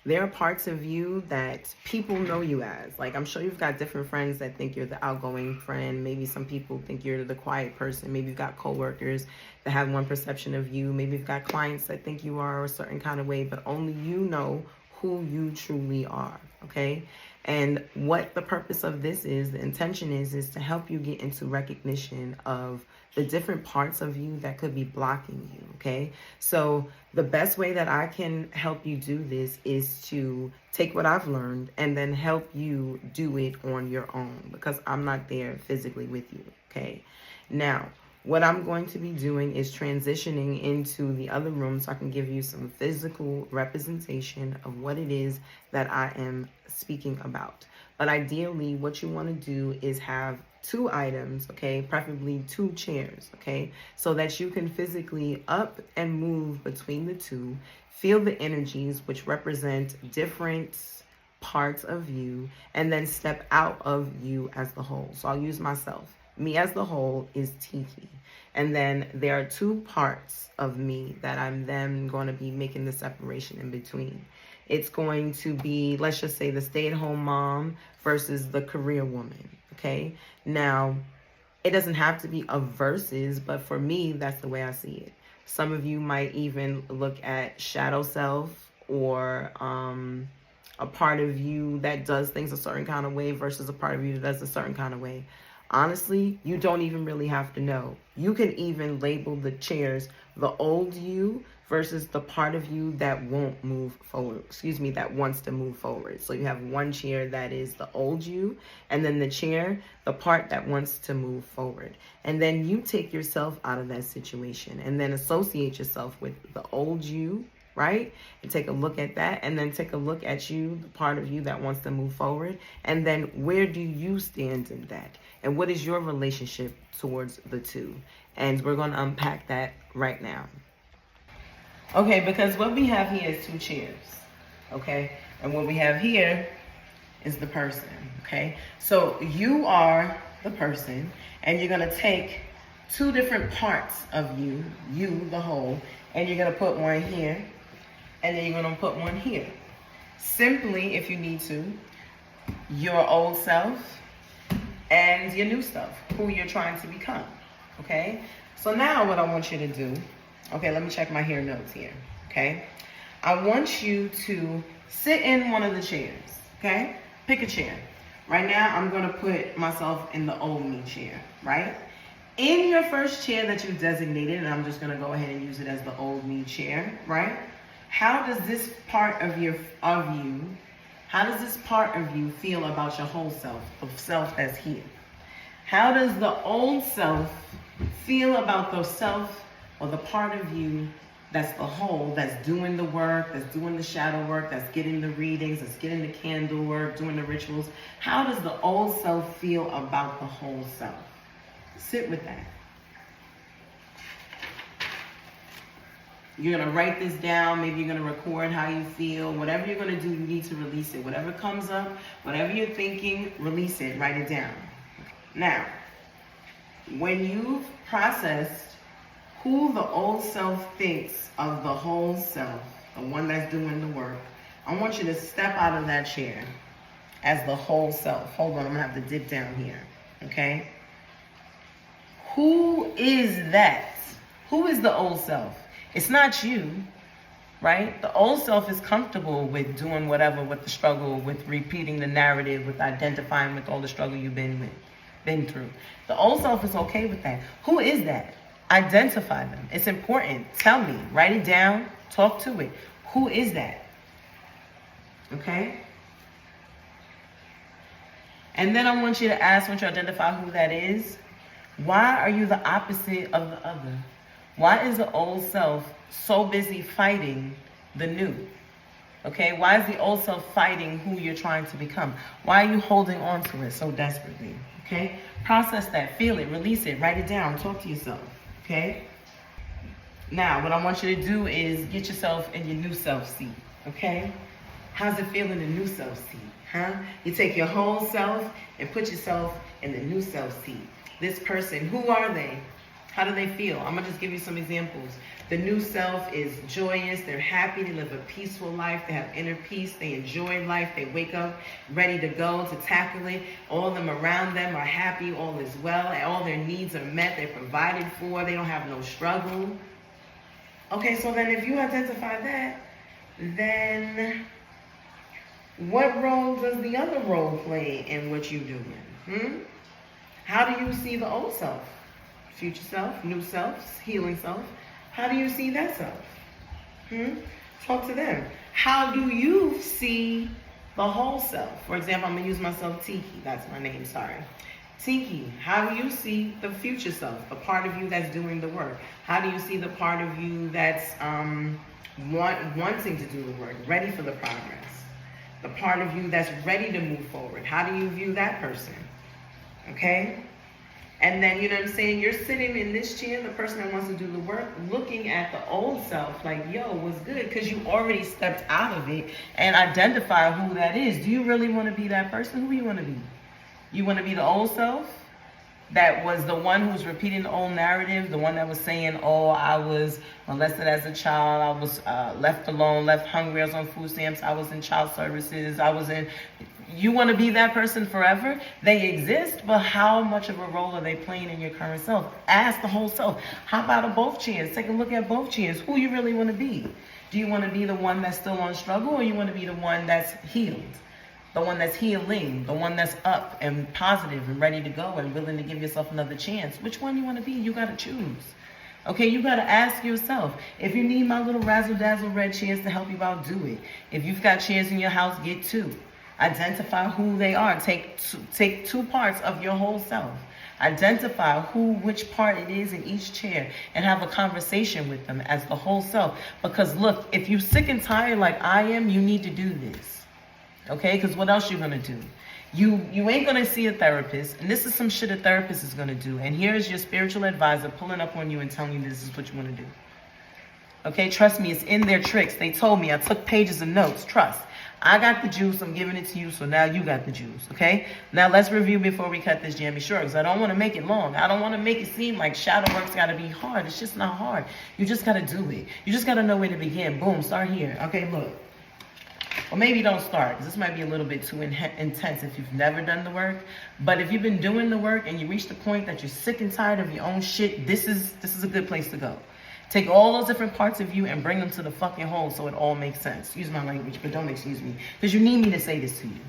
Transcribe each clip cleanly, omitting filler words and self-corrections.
there are parts of you that people know you as. Like, I'm sure you've got different friends that think you're the outgoing friend. Maybe some people think you're the quiet person. Maybe you've got coworkers that have one perception of you. Maybe you've got clients that think you are a certain kind of way, but only you know who you truly are, okay? And what the purpose of this is, the intention is to help you get into recognition of the different parts of you that could be blocking you, okay? So the best way that I can help you do this is to take what I've learned and then help you do it on your own, because I'm not there physically with you, okay? Now, what I'm going to be doing is transitioning into the other room so I can give you some physical representation of what it is that I am speaking about. But ideally, what you want to do is have 2 items, okay, preferably 2 chairs, okay, so that you can physically up and move between the 2, feel the energies which represent different parts of you, and then step out of you as the whole. So I'll use myself. Me as the whole is Tiki. And then there are 2 parts of me that I'm then going to be making the separation in between. It's going to be, let's just say, the stay-at-home mom versus the career woman, okay? Now, it doesn't have to be a versus, but for me, that's the way I see it. Some of you might even look at shadow self, or a part of you that does things a certain kind of way versus a part of you that does a certain kind of way. Honestly, you don't even really have to know. You can even label the chairs the old you versus the part of you that won't move forward. That wants to move forward. So you have one chair that is the old you, and then the chair, the part that wants to move forward. And then you take yourself out of that situation and then associate yourself with the old you, right? And take a look at that, and then take a look at you, the part of you that wants to move forward. And then where do you stand in that? And what is your relationship towards the 2? And we're going to unpack that right now. Okay, because what we have here is 2 chairs, okay? And what we have here is the person, okay? So you are the person, and you're going to take 2 different parts of you, the whole, and you're going to put one here, and then you're going to put one here. Simply, if you need to, your old self and your new self, who you're trying to become, okay? So now what I want you to do, okay, let me check my hair notes here, okay? I want you to sit in one of the chairs, okay? Pick a chair. Right now, I'm going to put myself in the old me chair, right? In your first chair that you designated, and I'm just going to go ahead and use it as the old me chair, right? How does this part of you feel about your whole self, the self that's here? How does the old self feel about the self, or the part of you that's the whole, that's doing the work, that's doing the shadow work, that's getting the readings, that's getting the candle work, doing the rituals? How does the old self feel about the whole self? Sit with that. You're going to write this down. Maybe you're going to record how you feel. Whatever you're going to do, you need to release it. Whatever comes up, whatever you're thinking, release it. Write it down. Now, when you've processed who the old self thinks of the whole self, the one that's doing the work, I want you to step out of that chair as the whole self. Hold on, I'm going to have to dip down here. Okay? Who is that? Who is the old self? It's not you, right? The old self is comfortable with doing whatever, with the struggle, with repeating the narrative, with identifying with all the struggle you've been through. The old self is okay with that. Who is that? Identify them. It's important. Tell me. Write it down. Talk to it. Who is that? Okay? And then I want you to ask, once you identify who that is, why are you the opposite of the other? Why is the old self so busy fighting the new? Okay, why is the old self fighting who you're trying to become? Why are you holding on to it so desperately? Okay, process that, feel it, release it, write it down, talk to yourself. Okay, now what I want you to do is get yourself in your new self seat. Okay, how's it feel in the new self seat? You take your whole self and put yourself in the new self seat. This person, who are they? How do they feel? I'm gonna just give you some examples. The new self is joyous, they're happy, they live a peaceful life, they have inner peace, they enjoy life, they wake up ready to go, to tackle it. All of them around them are happy, all is well, and all their needs are met, they're provided for, they don't have no struggle. Okay, so then if you identify that, then what role does the other role play in what you're doing? How do you see the old self? Future self, new self, healing self. How do you see that self? Talk to them. How do you see the whole self? For example, I'm going to use myself, Tiki. That's my name, sorry. Tiki, how do you see the future self, the part of you that's doing the work? How do you see the part of you that's wanting to do the work, ready for the progress? The part of you that's ready to move forward. How do you view that person? Okay? And then, you know what I'm saying, you're sitting in this chair, the person that wants to do the work, looking at the old self like, yo, what's good? Because you already stepped out of it and identify who that is. Do you really want to be that person? Who do you want to be? You want to be the old self that was the one who's repeating the old narrative, the one that was saying, oh, I was molested as a child, I was left alone, left hungry, I was on food stamps, I was in child services, you want to be that person forever? They exist, but how much of a role are they playing in your current self? Ask the whole self. How about both chairs? Take a look at both chairs. Who you really want to be? Do you want to be the one that's still on struggle, or you want to be the one that's healed? The one that's healing, the one that's up and positive and ready to go and willing to give yourself another chance. Which one you want to be? You got to choose. Okay, you got to ask yourself. If you need my little razzle-dazzle red chairs to help you out, do it. If you've got chairs in your house, get 2. Identify who they are. Take 2 parts of your whole self. Identify which part it is in each chair and have a conversation with them as the whole self. Because look, if you're sick and tired like I am, you need to do this. Okay, because what else you gonna do? You ain't gonna see a therapist, and this is some shit a therapist is gonna do. And here's your spiritual advisor pulling up on you and telling you this is what you wanna do. Okay, trust me, it's in their tricks. They told me, I took pages of notes, trust. I got the juice, I'm giving it to you, so now you got the juice, okay? Now let's review before we cut this jammy short, because I don't want to make it long. I don't want to make it seem like shadow work's got to be hard. It's just not hard. You just got to do it. You just got to know where to begin. Boom, start here. Okay, look. Or maybe don't start, because this might be a little bit too intense if you've never done the work. But if you've been doing the work and you reach the point that you're sick and tired of your own shit, this is a good place to go. Take all those different parts of you and bring them to the fucking whole so it all makes sense. Excuse my language, but don't excuse me, because you need me to say this to you.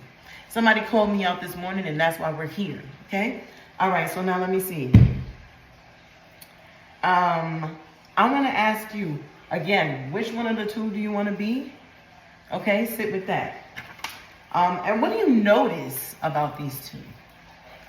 Somebody called me out this morning, and that's why we're here, okay? All right, so now let me see. I want to ask you, again, which one of the 2 do you want to be? Okay, sit with that. And what do you notice about these 2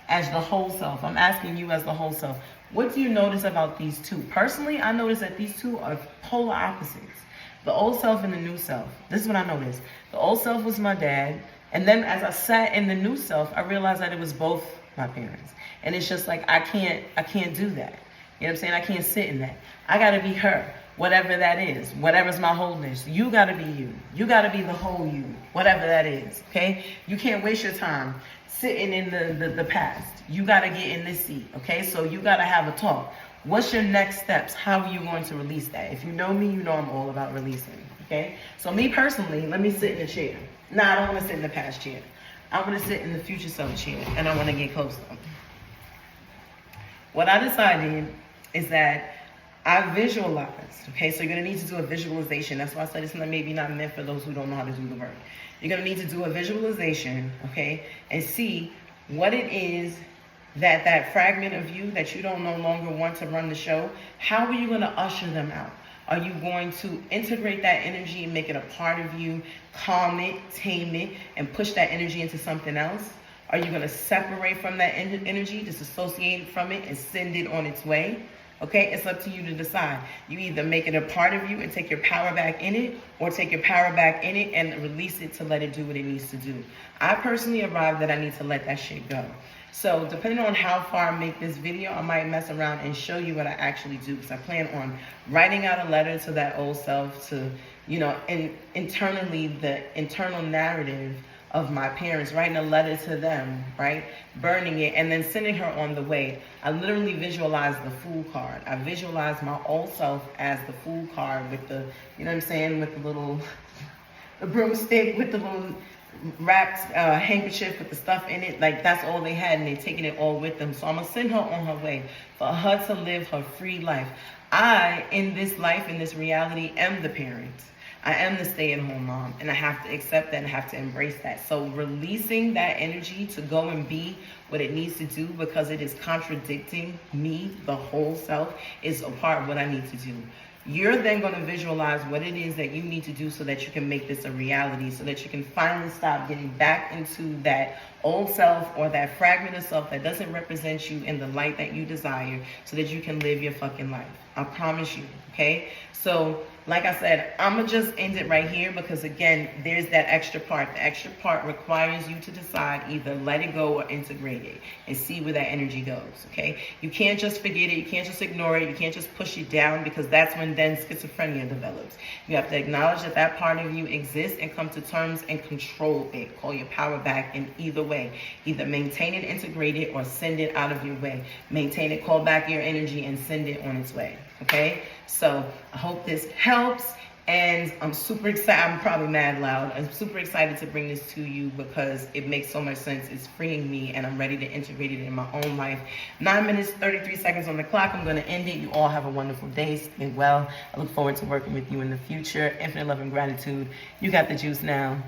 as the whole self? I'm asking you as the whole self. What do you notice about these 2? Personally, I notice that these 2 are polar opposites. The old self and the new self. This is what I noticed. The old self was my dad. And then as I sat in the new self, I realized that it was both my parents. And it's just like, I can't do that. You know what I'm saying? I can't sit in that. I got to be her. Whatever that is, whatever's my wholeness, you gotta be you. You gotta be the whole you, whatever that is, okay? You can't waste your time sitting in the past. You gotta get in this seat, okay? So you gotta have a talk. What's your next steps? How are you going to release that? If you know me, you know I'm all about releasing, okay? So me personally, let me sit in a chair. Nah, I don't wanna sit in the past chair. I wanna sit in the future self chair, and I wanna get close to them. What I decided is that I visualized, okay? So you're gonna need to do a visualization. That's why I said it's maybe not meant for those who don't know how to do the work. You're gonna need to do a visualization, okay? And see what it is that fragment of you that you don't no longer want to run the show, how are you gonna usher them out? Are you going to integrate that energy and make it a part of you, calm it, tame it, and push that energy into something else? Are you gonna separate from that energy, disassociate from it, and send it on its way? Okay, it's up to you to decide. You either make it a part of you and take your power back in it, or take your power back in it and release it to let it do what it needs to do. I personally arrived that I need to let that shit go. So depending on how far I make this video, I might mess around and show you what I actually do, because I plan on writing out a letter to that old self to, you know, and internally the internal narrative of my parents, writing a letter to them, right? Burning it and then sending her on the way. I literally visualized the fool card. I visualized my old self as the fool card with the, you know what I'm saying, with the little, the broomstick with the little wrapped handkerchief with the stuff in it. Like, that's all they had, and they're taking it all with them. So I'm gonna send her on her way for her to live her free life. I, in this life, in this reality, am the parent. I am the stay-at-home mom, and I have to accept that and have to embrace that. So releasing that energy to go and be what it needs to do, because it is contradicting me, the whole self, is a part of what I need to do. You're then going to visualize what it is that you need to do so that you can make this a reality, so that you can finally stop getting back into that old self or that fragment of self that doesn't represent you in the light that you desire, so that you can live your fucking life. I promise you, okay? So, like I said, I'm going to just end it right here because, again, there's that extra part. The extra part requires you to decide either let it go or integrate it and see where that energy goes, okay? You can't just forget it. You can't just ignore it. You can't just push it down, because that's when then schizophrenia develops. You have to acknowledge that that part of you exists and come to terms and control it. Call your power back in either way. Either maintain it, integrate it, or send it out of your way. Maintain it, call back your energy, and send it on its way, okay? So I hope this helps, and I'm super excited. I'm probably mad loud. I'm super excited to bring this to you because it makes so much sense. It's freeing me, and I'm ready to integrate it in my own life. 9 minutes, 33 seconds on the clock. I'm going to end it. You all have a wonderful day. Stay well. I look forward to working with you in the future. Infinite love and gratitude. You got the juice now.